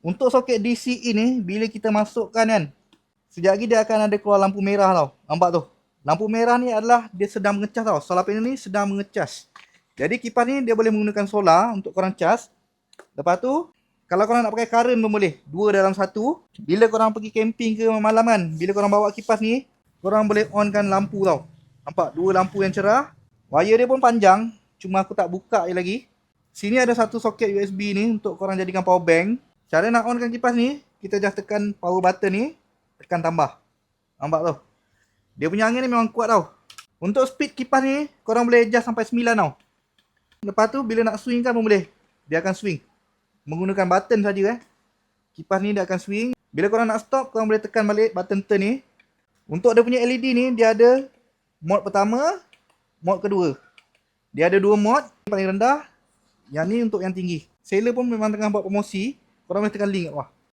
Untuk soket DCI ni, bila kita masukkan kan, sekejap lagi dia akan ada keluar lampu merah tau. Nampak tu? Lampu merah ni adalah dia sedang mengecas tau. Solar panel ni sedang mengecas. Jadi kipas ni dia boleh menggunakan solar untuk korang cas. Lepas tu, kalau korang nak pakai current pun boleh. Dua dalam satu. Bila korang pergi camping ke malam kan, bila korang bawa kipas ni, korang boleh onkan lampu tau. Nampak? Dua lampu yang cerah. Wire dia pun panjang. Cuma aku tak buka lagi. Sini ada satu soket USB ni untuk korang jadikan power bank. Cara nak onkan kipas ni, kita just tekan power button ni, tekan tambah. Nampak tu? Dia punya angin ni memang kuat tau. Untuk speed kipas ni, korang boleh adjust sampai 9 tau. Lepas tu, bila nak swing kan pun boleh. Dia akan swing. Menggunakan button saja Kipas ni dia akan swing. Bila korang nak stop, korang boleh tekan balik button turn ni. Untuk dia punya LED ni, dia ada mod pertama, mod kedua. Dia ada dua mod, paling rendah. Yang ni untuk yang tinggi. Seller pun memang tengah buat promosi. Korang boleh tekan link kat bawah.